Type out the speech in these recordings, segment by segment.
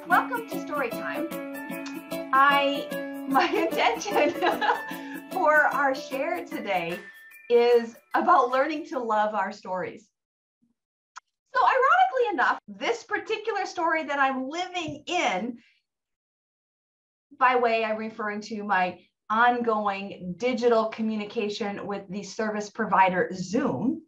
Welcome to Story Time. My intention for our share today is about learning to love our stories. So ironically enough, this particular story that I'm living in, by way I'm referring to my ongoing digital communication with the service provider Zoom,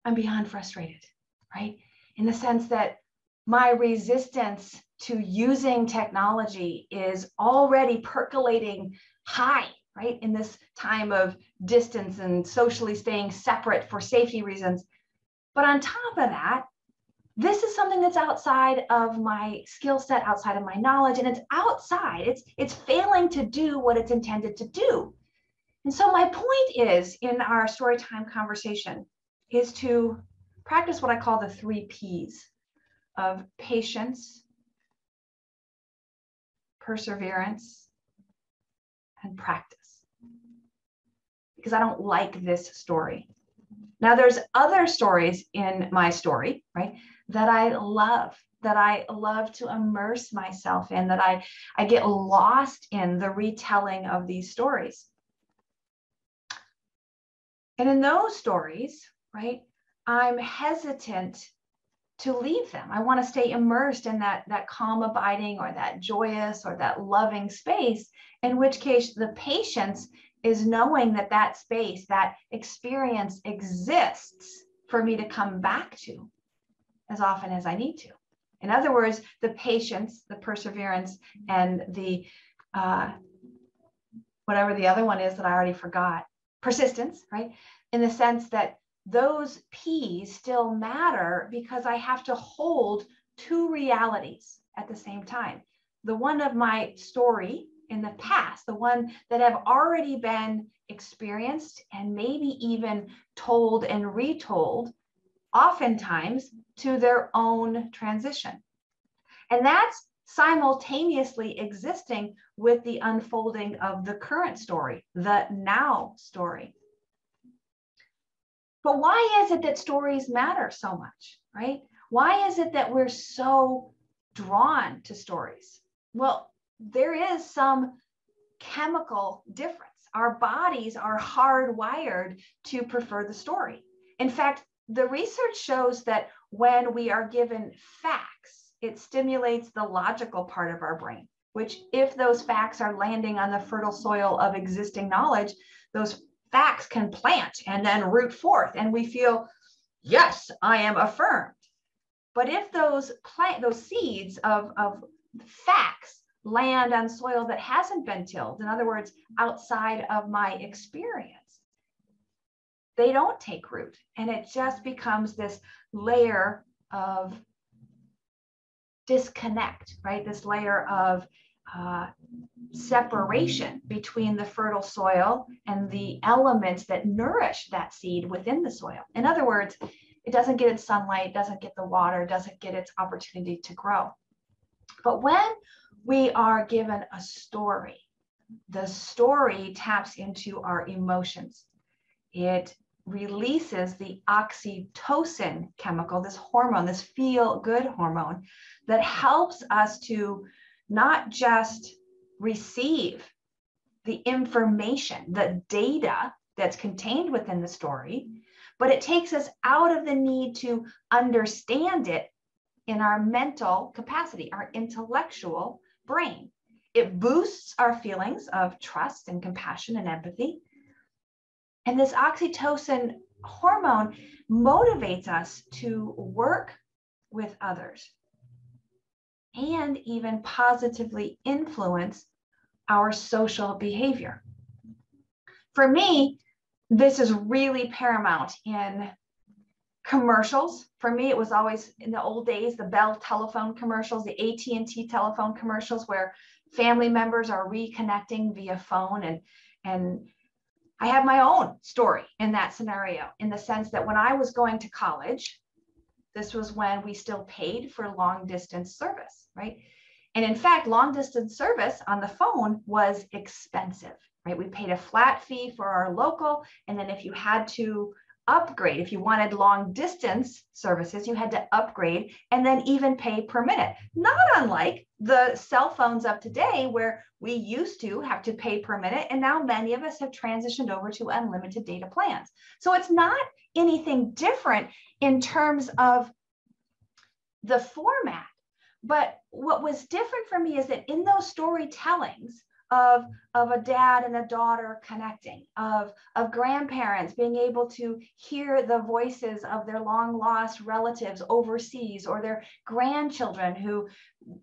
I'm beyond frustrated, right? In the sense that my resistance to using technology is already percolating high, right? In this time of distance and socially staying separate for safety reasons. But on top of that, this is something that's outside of my skill set, outside of my knowledge, and it's outside. It's failing to do what it's intended to do. And so my point is, in our storytime conversation, is to practice what I call the 3 Ps of patience, perseverance, and practice. Because I don't like this story. Now, there's other stories in my story, right, that I love to immerse myself in, that I get lost in the retelling of these stories. And in those stories, right, I'm hesitant to leave them. I want to stay immersed in that calm abiding or that joyous or that loving space, in which case the patience is knowing that that space, that experience exists for me to come back to as often as I need to. In other words, the patience, the perseverance, and the whatever the other one is that I already forgot, persistence, right? In the sense that those P's still matter because I have to hold 2 realities at the same time. The one of my story in the past, the one that have already been experienced and maybe even told and retold, oftentimes to their own transition. And that's simultaneously existing with the unfolding of the current story, the now story. But why is it that stories matter so much, right? Why is it that we're so drawn to stories? Well, there is some chemical difference. Our bodies are hardwired to prefer the story. In fact, the research shows that when we are given facts, it stimulates the logical part of our brain, which, if those facts are landing on the fertile soil of existing knowledge, those facts can plant and then root forth, and we feel, yes, I am affirmed. But if those seeds of facts land on soil that hasn't been tilled, in other words, outside of my experience, they don't take root, and it just becomes this layer of disconnect, right? This layer of separation between the fertile soil and the elements that nourish that seed within the soil. In other words, it doesn't get its sunlight, doesn't get the water, doesn't get its opportunity to grow. But when we are given a story, the story taps into our emotions. It releases the oxytocin chemical, this hormone, this feel-good hormone that helps us to not just receive the information, the data that's contained within the story, but it takes us out of the need to understand it in our mental capacity, our intellectual brain. It boosts our feelings of trust and compassion and empathy. And this oxytocin hormone motivates us to work with others and even positively influence our social behavior. For me, this is really paramount in commercials. For me, it was always, in the old days, the Bell telephone commercials, the AT&T telephone commercials, where family members are reconnecting via phone. And I have my own story in that scenario, in the sense that when I was going to college, this was when we still paid for long distance service, right? And in fact, long distance service on the phone was expensive, right? We paid a flat fee for our local. And then if you had to upgrade. If you wanted long distance services, you had to upgrade and then even pay per minute. Not unlike the cell phones of today, where we used to have to pay per minute, and now many of us have transitioned over to unlimited data plans. So it's not anything different in terms of the format. But what was different for me is that in those storytellings of a dad and a daughter connecting, of grandparents being able to hear the voices of their long lost relatives overseas, or their grandchildren who,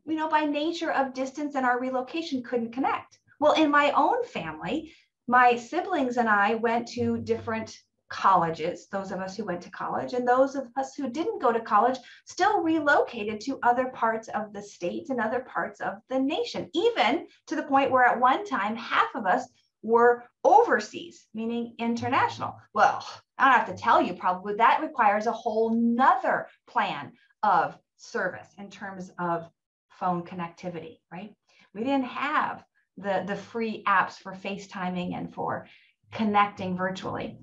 you know, by nature of distance and our relocation couldn't connect. Well, in my own family, my siblings and I went to different colleges, those of us who went to college, and those of us who didn't go to college still relocated to other parts of the state and other parts of the nation, even to the point where at one time half of us were overseas, meaning international. Well, I don't have to tell you, probably that requires a whole nother plan of service in terms of phone connectivity, right? We didn't have the free apps for FaceTiming and for connecting virtually.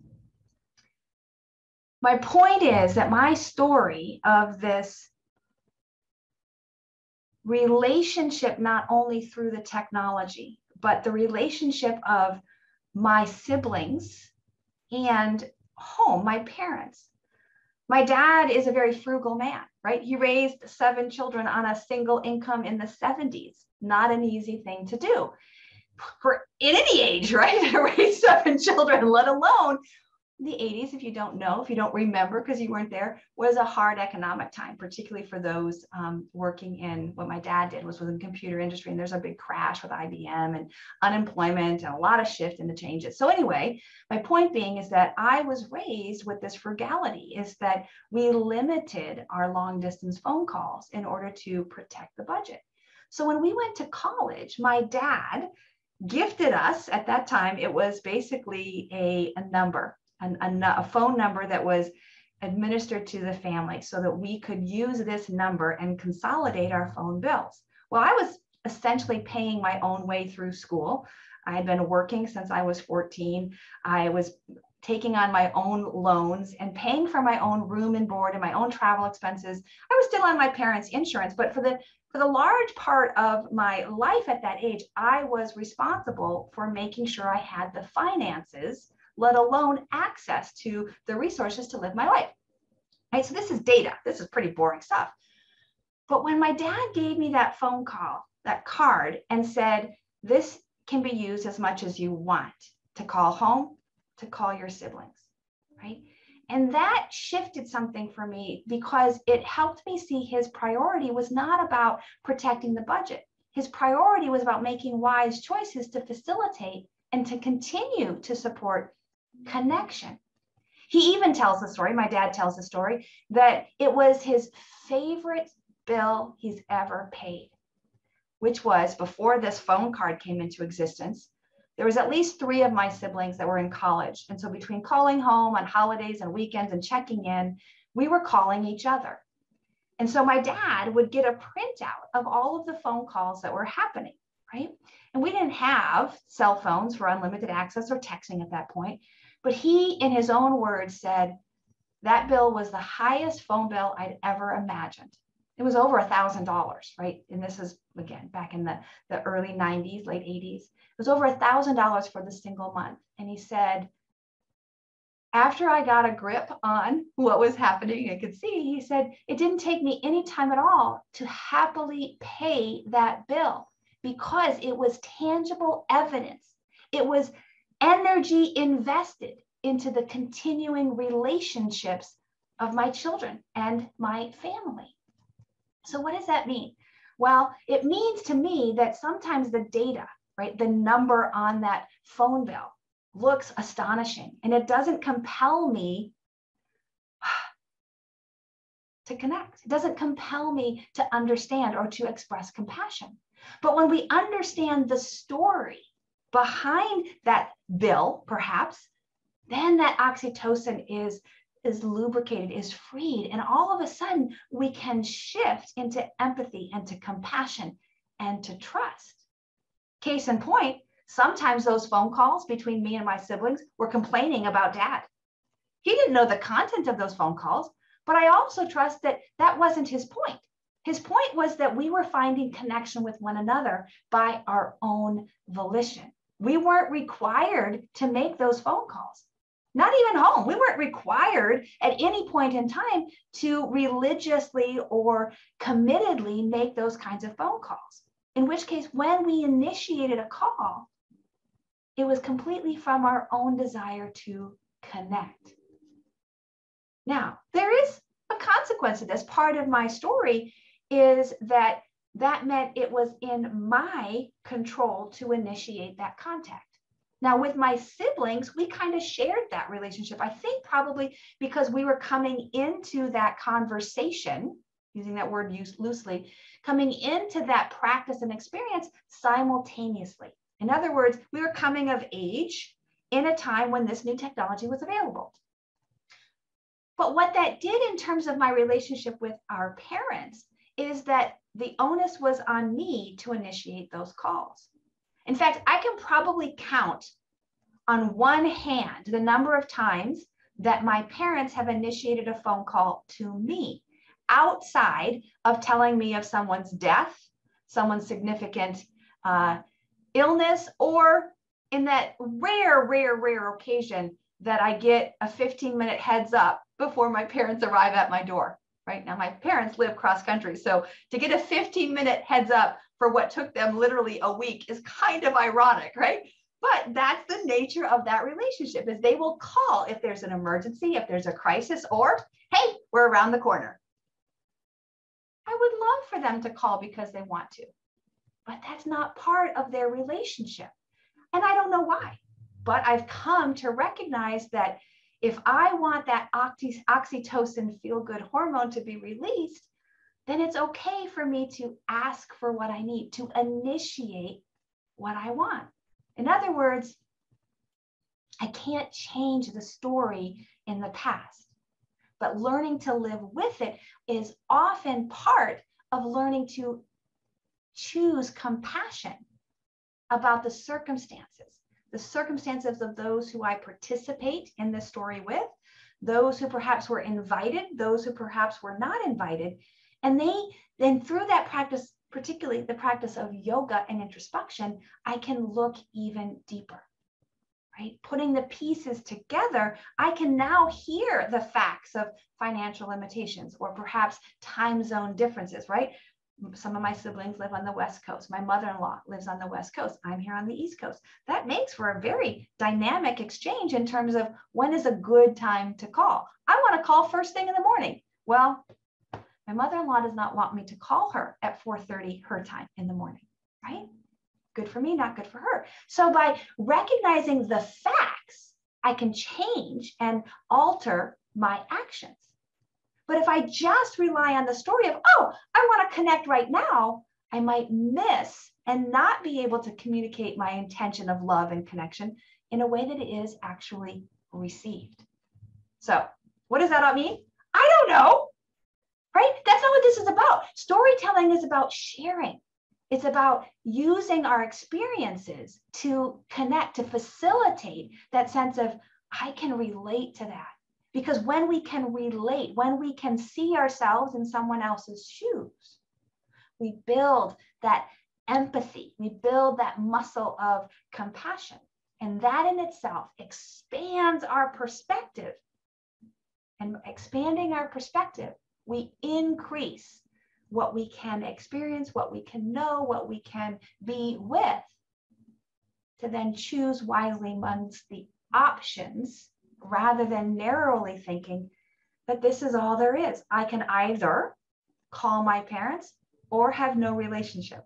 My point is that my story of this relationship, not only through the technology, but the relationship of my siblings and home, my parents. My dad is a very frugal man, right? He raised 7 children on a single income in the 70s. Not an easy thing to do for in any age, right? To raise 7 children, let alone the 80s, if you don't know, if you don't remember because you weren't there, was a hard economic time, particularly for those working in what my dad did was within the computer industry. And there's a big crash with IBM and unemployment and a lot of shift in the changes. So anyway, my point being is that I was raised with this frugality, is that we limited our long distance phone calls in order to protect the budget. So when we went to college, my dad gifted us, at that time, it was basically a number, a phone number that was administered to the family so that we could use this number and consolidate our phone bills. Well, I was essentially paying my own way through school. I had been working since I was 14. I was taking on my own loans and paying for my own room and board and my own travel expenses. I was still on my parents' insurance, but for the large part of my life at that age, I was responsible for making sure I had the finances, let alone access to the resources to live my life. Right? So this is data. This is pretty boring stuff. But when my dad gave me that phone call, that card, and said, this can be used as much as you want to call home, to call your siblings, right? And that shifted something for me because it helped me see his priority was not about protecting the budget. His priority was about making wise choices to facilitate and to continue to support connection. He even tells the story, my dad tells the story, that it was his favorite bill he's ever paid, which was before this phone card came into existence. There was at least 3 of my siblings that were in college. And so between calling home on holidays and weekends and checking in, we were calling each other. And so my dad would get a printout of all of the phone calls that were happening, right? And we didn't have cell phones for unlimited access or texting at that point. But he, in his own words, said that bill was the highest phone bill I'd ever imagined. It was over $1,000, right? And this is, again, back in the early 90s, late 80s. It was over $1,000 for the single month. And he said, after I got a grip on what was happening, I could see, he said, it didn't take me any time at all to happily pay that bill because it was tangible evidence. It was energy invested into the continuing relationships of my children and my family. So what does that mean? Well, it means to me that sometimes the data, right, the number on that phone bill looks astonishing and it doesn't compel me to connect. It doesn't compel me to understand or to express compassion. But when we understand the story behind that bill, perhaps, then that oxytocin is lubricated, is freed. And all of a sudden, we can shift into empathy and to compassion and to trust. Case in point, sometimes those phone calls between me and my siblings were complaining about dad. He didn't know the content of those phone calls, but I also trust that that wasn't his point. His point was that we were finding connection with one another by our own volition. We weren't required to make those phone calls. Not even home. We weren't required at any point in time to religiously or committedly make those kinds of phone calls. In which case, when we initiated a call, it was completely from our own desire to connect. Now, there is a consequence to this. Part of my story is that meant it was in my control to initiate that contact. Now, with my siblings, we kind of shared that relationship. I think probably because we were coming into that conversation, using that word used loosely, coming into that practice and experience simultaneously. In other words, we were coming of age in a time when this new technology was available. But what that did in terms of my relationship with our parents is that the onus was on me to initiate those calls. In fact, I can probably count on one hand the number of times that my parents have initiated a phone call to me outside of telling me of someone's death, someone's significant illness, or in that rare occasion that I get a 15-minute heads up before my parents arrive at my door. Right now, my parents live cross country. So to get a 15-minute heads up for what took them literally a week is kind of ironic, right? But that's the nature of that relationship, is they will call if there's an emergency, if there's a crisis, or, hey, we're around the corner. I would love for them to call because they want to, but that's not part of their relationship. And I don't know why, but I've come to recognize that if I want that oxytocin feel-good hormone to be released, then it's okay for me to ask for what I need, to initiate what I want. In other words, I can't change the story in the past, but learning to live with it is often part of learning to choose compassion about the circumstances of those who I participate in this story with, those who perhaps were invited, those who perhaps were not invited. And then through that practice, particularly the practice of yoga and introspection, I can look even deeper, right? Putting the pieces together, I can now hear the facts of financial limitations or perhaps time zone differences, right? Some of my siblings live on the West Coast. My mother-in-law lives on the West Coast. I'm here on the East Coast. That makes for a very dynamic exchange in terms of when is a good time to call. I want to call first thing in the morning. Well, my mother-in-law does not want me to call her at 4:30 her time in the morning, right? Good for me, not good for her. So by recognizing the facts, I can change and alter my actions. But if I just rely on the story of, oh, I want to connect right now, I might miss and not be able to communicate my intention of love and connection in a way that it is actually received. So what does that all mean? I don't know, right? That's not what this is about. Storytelling is about sharing. It's about using our experiences to connect, to facilitate that sense of, I can relate to that. Because when we can relate, when we can see ourselves in someone else's shoes, we build that empathy, we build that muscle of compassion. And that in itself expands our perspective. And expanding our perspective, we increase what we can experience, what we can know, what we can be with, to then choose wisely amongst the options, rather than narrowly thinking that this is all there is. I can either call my parents or have no relationship.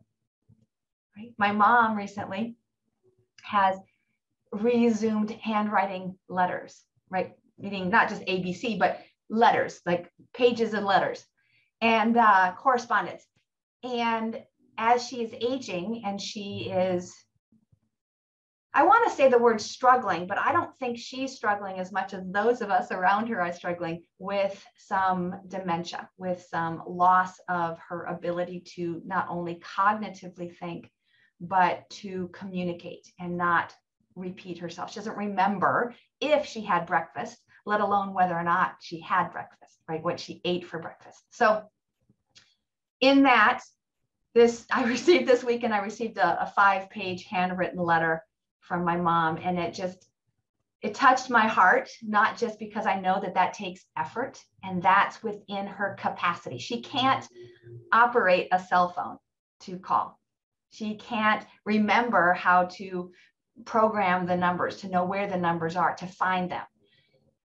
Right? My mom recently has resumed handwriting letters, right? Meaning not just ABC, but letters, like pages and letters and correspondence. And as she is aging and she is, I want to say the word struggling, but I don't think she's struggling as much as those of us around her are struggling with some dementia, with some loss of her ability to not only cognitively think, but to communicate and not repeat herself. She doesn't remember if she had breakfast, let alone whether or not she had breakfast, right? What she ate for breakfast. So in that, I received this weekend, I received a 5-page handwritten letter from my mom, and it touched my heart, not just because I know that takes effort, and that's within her capacity. She can't operate a cell phone to call. She can't remember how to program the numbers, to know where the numbers are, to find them.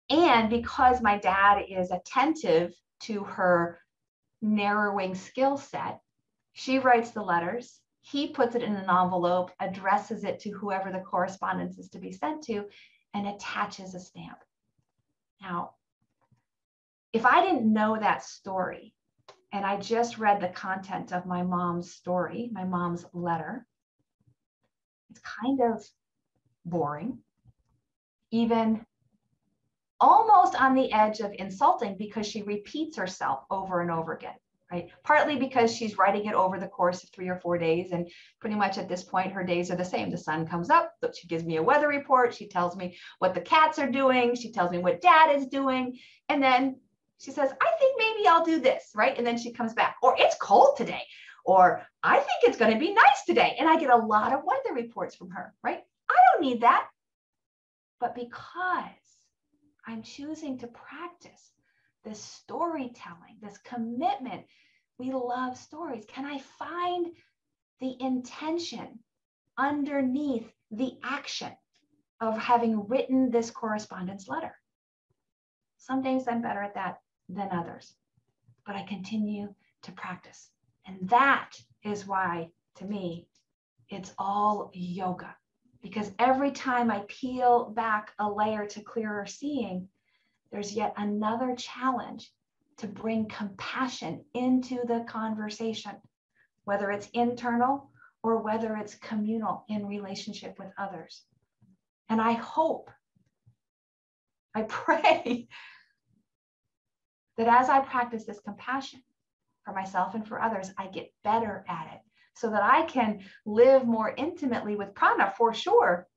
And because my dad is attentive to her narrowing skill set, she writes the letters, he puts it in an envelope, addresses it to whoever the correspondence is to be sent to, and attaches a stamp. Now, if I didn't know that story, and I just read the content of my mom's story, my mom's letter, it's kind of boring, even almost on the edge of insulting, because she repeats herself over and over again, right? Partly because she's writing it over the course of 3 or 4 days, and pretty much at this point, her days are the same. The sun comes up, she gives me a weather report, she tells me what the cats are doing, she tells me what dad is doing, and then she says, I think maybe I'll do this, right? And then she comes back, or it's cold today, or I think it's going to be nice today. And I get a lot of weather reports from her, right? I don't need that. But because I'm choosing to practice this storytelling, this commitment, we love stories. Can I find the intention underneath the action of having written this correspondence letter? Some days I'm better at that than others, but I continue to practice. And that is why, to me, it's all yoga. Because every time I peel back a layer to clearer seeing, there's yet another challenge to bring compassion into the conversation, whether it's internal or whether it's communal in relationship with others. And I hope, I pray that as I practice this compassion for myself and for others, I get better at it so that I can live more intimately with prana, for sure,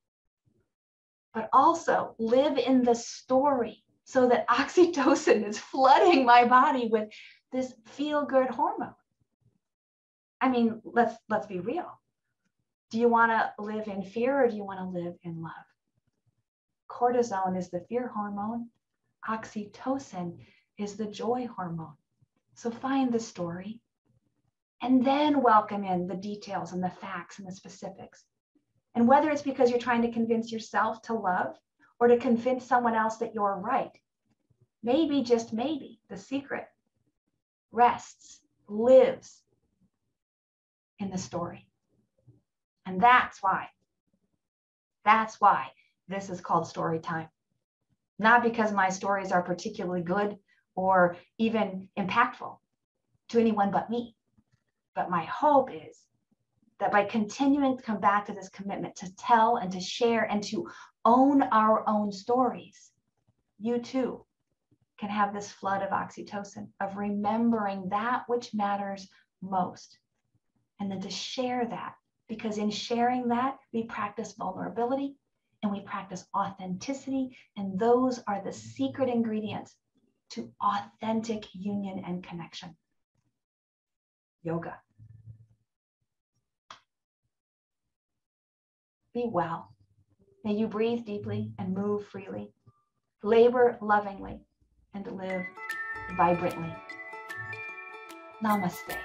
but also live in the story so that oxytocin is flooding my body with this feel-good hormone. I mean, let's be real. Do you want to live in fear, or do you want to live in love? Cortisone is the fear hormone. Oxytocin is the joy hormone. So find the story and then welcome in the details and the facts and the specifics. And whether it's because you're trying to convince yourself to love or to convince someone else that you're right, maybe, just maybe, the secret rests, lives in the story. And that's why this is called story time. Not because my stories are particularly good or even impactful to anyone but me. But my hope is that by continuing to come back to this commitment to tell and to share and to own our own stories, you too can have this flood of oxytocin, of remembering that which matters most. And then to share that, because in sharing that, we practice vulnerability and we practice authenticity. And those are the secret ingredients to authentic union and connection. Yoga. Be well. May you breathe deeply and move freely, labor lovingly, and live vibrantly. Namaste.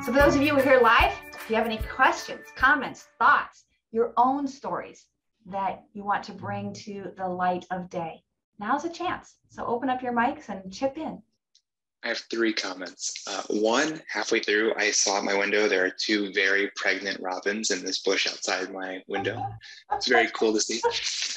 For those of you who are here live, if you have any questions, comments, thoughts, your own stories that you want to bring to the light of day, now's a chance. So open up your mics and chip in. I have 3 comments. One, halfway through, I saw at my window, there are 2 very pregnant robins in this bush outside my window. It's very cool to see.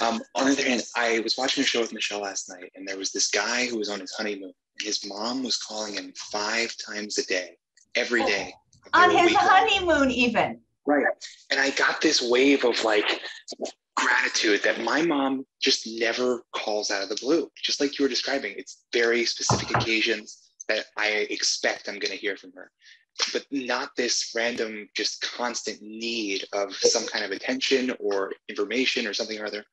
On the other hand, I was watching a show with Michelle last night, and there was this guy who was on his honeymoon. And his mom was calling him 5 times a day, every day, On They were his week long. honeymoon even. Right. And I got this wave of like gratitude that my mom just never calls out of the blue. Just like you were describing, it's very specific occasions that I expect I'm going to hear from her, but not this random, just constant need of some kind of attention or information or something or other.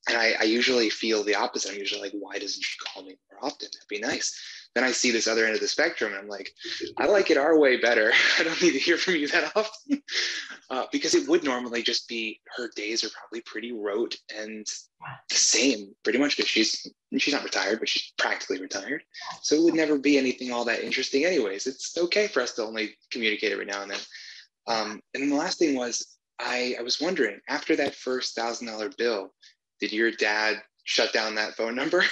And I usually feel the opposite. I'm usually like, why doesn't she call me more often? That'd be nice. Then I see this other end of the spectrum and I'm like, I like it our way better. I don't need to hear from you that often. Because it would normally just be, her days are probably pretty rote and the same, pretty much, because she's not retired, but she's practically retired. So it would never be anything all that interesting anyways. It's okay for us to only communicate every now and then. And then the last thing was, I was wondering, after that first $1,000 bill, did your dad shut down that phone number?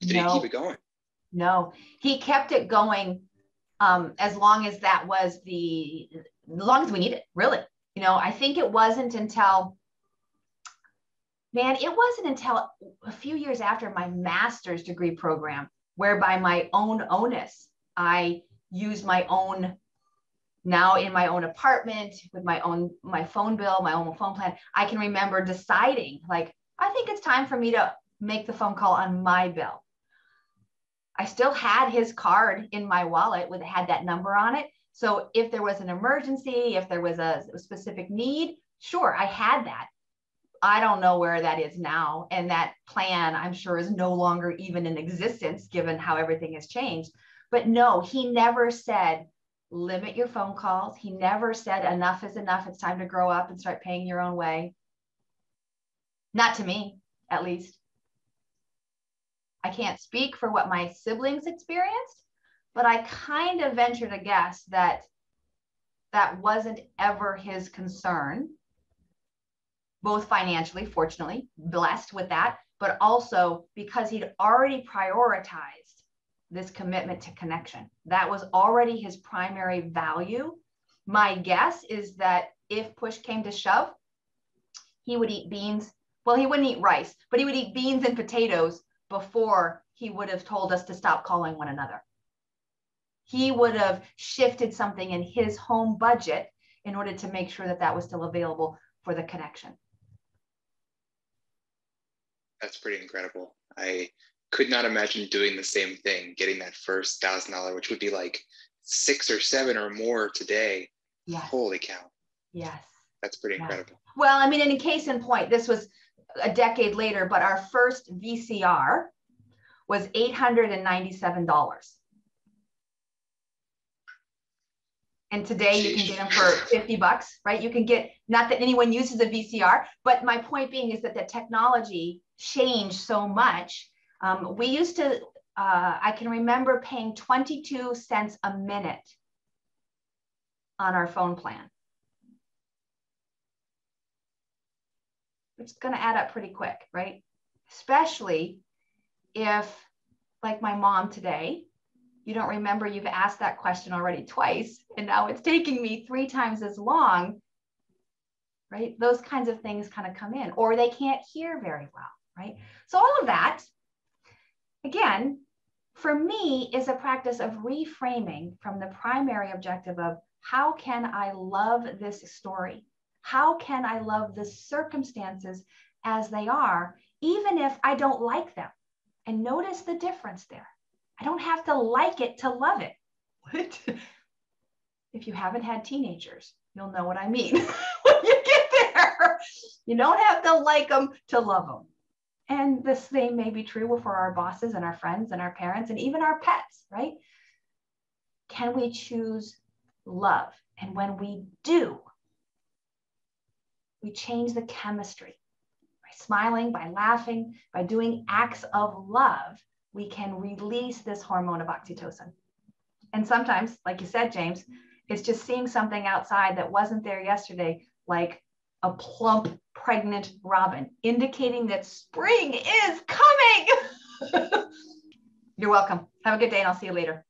Did he keep it going? No, he kept it going as long as that was as long as we needed, really. You know, I think it wasn't until a few years after my master's degree program, where by my own onus, I used my own, now in my own apartment with my phone bill, my own phone plan, I can remember deciding, like, I think it's time for me to make the phone call on my bill. I still had his card in my wallet with had that number on it. So if there was an emergency, if there was a specific need, sure, I had that. I don't know where that is now. And that plan, I'm sure, is no longer even in existence, given how everything has changed. But no, he never said, limit your phone calls. He never said, enough is enough. It's time to grow up and start paying your own way. Not to me, at least. I can't speak for what my siblings experienced, but I kind of venture to guess that that wasn't ever his concern, both financially, fortunately, blessed with that, but also because he'd already prioritized this commitment to connection. That was already his primary value. My guess is that if push came to shove, he would eat beans. Well, he wouldn't eat rice, but he would eat beans and potatoes before he would have told us to stop calling one another. He would have shifted something in his home budget in order to make sure that that was still available for the connection. That's pretty incredible. I could not imagine doing the same thing, getting that first $1,000, which would be like 6 or 7 or more today. Yes. Holy cow. Yes. That's pretty incredible. Well, I mean, in a case in point, this was a decade later, but our first VCR was $897. And today you can get them for $50, right? You can get, not that anyone uses a VCR, but my point being is that the technology changed so much. We used to, I can remember paying 22 cents a minute on our phone plan. It's going to add up pretty quick, right? Especially if, like my mom today, you don't remember you've asked that question already twice, and now it's taking me 3 times as long, right? Those kinds of things kind of come in, or they can't hear very well, right? So all of that, again, for me, is a practice of reframing from the primary objective of how can I love this story? How can I love the circumstances as they are, even if I don't like them? And notice the difference there. I don't have to like it to love it. What? If you haven't had teenagers, you'll know what I mean. When you get there, you don't have to like them to love them. And the same may be true for our bosses and our friends and our parents and even our pets, right? Can we choose love? And when we do, we change the chemistry. By smiling, by laughing, by doing acts of love, we can release this hormone of oxytocin. And sometimes, like you said, James, it's just seeing something outside that wasn't there yesterday, like a plump, pregnant robin, indicating that spring is coming. You're welcome. Have a good day, and I'll see you later.